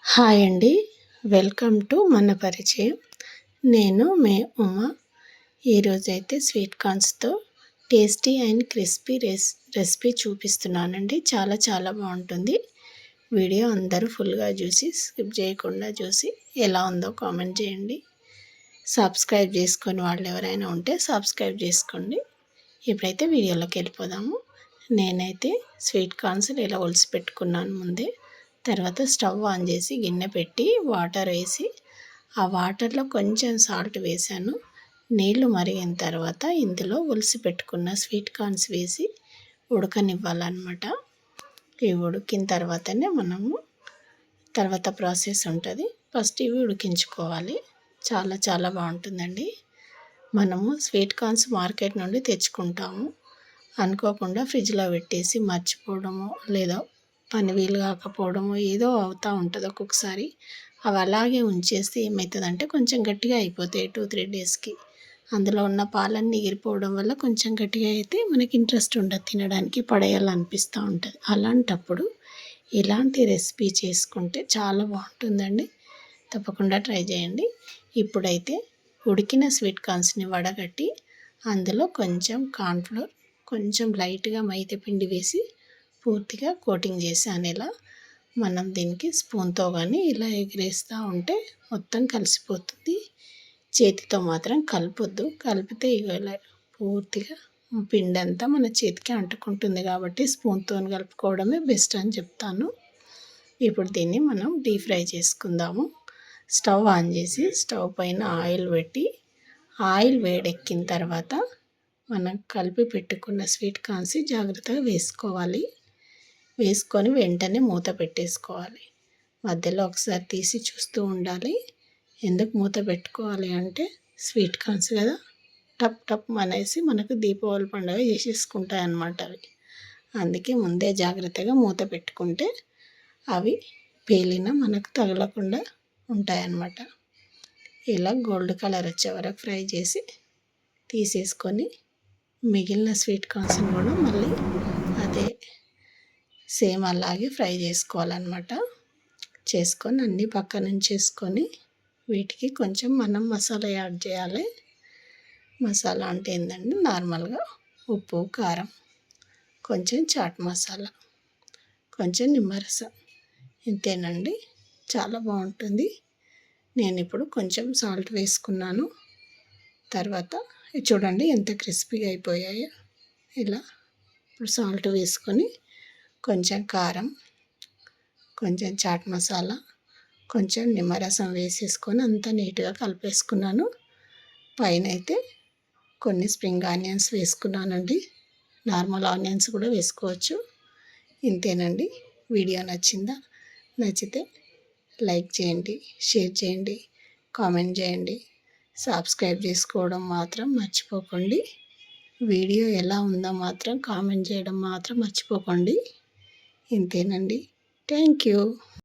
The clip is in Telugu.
హాయ్ అండి. వెల్కమ్ టు మన పరిచయం. నేను మే ఉమ. ఈరోజైతే స్వీట్ కార్న్స్తో టేస్టీ అండ్ క్రిస్పీ రెసిపీ చూపిస్తున్నానండి. చాలా చాలా బాగుంటుంది. వీడియో అందరూ ఫుల్గా చూసి స్కిప్ చేయకుండా చూసి ఎలా ఉందో కామెంట్ చేయండి. సబ్స్క్రైబ్ చేసుకొని వాళ్ళు ఎవరైనా ఉంటే సబ్స్క్రైబ్ చేసుకోండి. ఇప్పుడైతే వీడియోలోకి వెళ్ళిపోదాము. నేనైతే స్వీట్ కార్న్స్ ఇలా ఒలిసి పెట్టుకున్నాను ముందే. తర్వాత స్టవ్ ఆన్ చేసి గిన్నె పెట్టి వాటర్ వేసి ఆ వాటర్లో కొంచెం సాల్ట్ వేసాను. నీళ్లు మరిగిన తర్వాత ఇందులో ఒలిసి పెట్టుకున్న స్వీట్ కార్న్స్ వేసి ఉడకనివ్వాలన్నమాట. ఇవి ఉడికిన తర్వాతనే మనము తర్వాత ప్రాసెస్ ఉంటుంది. ఫస్ట్ ఇవి ఉడికించుకోవాలి. చాలా చాలా బాగుంటుందండి. మనము స్వీట్ కార్న్స్ మార్కెట్ నుండి తెచ్చుకుంటాము. అనుకోకుండా ఫ్రిడ్జ్లో పెట్టేసి మర్చిపోవడము లేదా పని వీలు కాకపోవడము ఏదో అవుతూ ఉంటుంది ఒక్కొక్కసారి. అవి అలాగే ఉంచేస్తే ఏమవుతుందంటే కొంచెం గట్టిగా అయిపోతాయి 2-3 డేస్కి. అందులో ఉన్న పాలన్నీ ఎగిరిపోవడం వల్ల కొంచెం గట్టిగా అయితే మనకి ఇంట్రెస్ట్ ఉండదు, తినడానికి పడేయాలనిపిస్తూ ఉంటుంది. అలాంటప్పుడు ఇలాంటి రెసిపీ చేసుకుంటే చాలా బాగుంటుందండి. తప్పకుండా ట్రై చేయండి. ఇప్పుడైతే ఉడికిన స్వీట్ కార్న్స్ని వడగట్టి అందులో కొంచెం కార్న్ఫ్లోర్, కొంచెం లైట్గా మైదా పిండి వేసి పూర్తిగా కోటింగ్ చేశాను. ఇలా మనం దీనికి స్పూన్తో కానీ ఇలా ఎగిరేస్తూ ఉంటే మొత్తం కలిసిపోతుంది. చేతితో మాత్రం కలపొద్దు. కలిపితే ఇలా పూర్తిగా పిండి అంతా మన చేతికి అంటుకుంటుంది. కాబట్టి స్పూన్తో కలుపుకోవడమే బెస్ట్ అని చెప్తాను. ఇప్పుడు దీన్ని మనం డీప్ ఫ్రై చేసుకుందాము. స్టవ్ ఆన్ చేసి స్టవ్ పైన ఆయిల్ పెట్టి ఆయిల్ వేడెక్కిన తర్వాత మనం కలిపి పెట్టుకున్న స్వీట్ కార్న్స్ జాగ్రత్తగా వేసుకోవాలి. వేసుకొని వెంటనే మూత పెట్టేసుకోవాలి. మధ్యలో ఒకసారి తీసి చూస్తూ ఉండాలి. ఎందుకు మూత పెట్టుకోవాలి అంటే స్వీట్ కార్న్స్ కదా, టప్ టప్ అనేసి మనకు దీపావళి పండుగ చేసేసుకుంటాయి అన్నమాట అవి. అందుకే ముందే జాగ్రత్తగా మూత పెట్టుకుంటే అవి పేలిన మనకు తగలకుండా ఉంటాయన్నమాట. ఇలా గోల్డ్ కలర్ వచ్చే వరకు ఫ్రై చేసి తీసేసుకొని మిగిలిన స్వీట్ కార్న్స్ని కూడా మళ్ళీ అదే సేమ్ అలాగే ఫ్రై చేసుకోవాలన్నమాట. చేసుకొని అన్నీ పక్కన ఉంచేసుకొని వీటికి కొంచెం మనం మసాలా యాడ్ చేయాలి. మసాలా అంటే ఏంటంటే నార్మల్గా ఉప్పు, కారం, కొంచెం చాట్ మసాలా, కొంచెం నిమ్మరసం, ఇంతేనండి. చాలా బాగుంటుంది. నేను ఇప్పుడు కొంచెం సాల్ట్ వేసుకున్నాను. తర్వాత చూడండి ఎంత క్రిస్పీగా అయిపోయాయో. ఇలా ఇప్పుడు సాల్ట్ వేసుకొని కొంచెం కారం, కొంచెం చాట్ మసాలా, కొంచెం నిమ్మరసం వేసేసుకొని అంతా నీట్గా కలిపేసుకున్నాను. పైన అయితే కొన్ని స్ప్రింగ్ ఆనియన్స్ వేసుకున్నానండి. నార్మల్ ఆనియన్స్ కూడా వేసుకోవచ్చు. ఇంతేనండి. వీడియో నచ్చిందా? నచ్చితే లైక్ చేయండి, షేర్ చేయండి, కామెంట్ చేయండి. సబ్స్క్రైబ్ చేసుకోవడం మాత్రం మర్చిపోకండి. వీడియో ఎలా ఉందో మాత్రం కామెంట్ చేయడం మాత్రం మర్చిపోకండి. ఇంతేనండి. Thank you.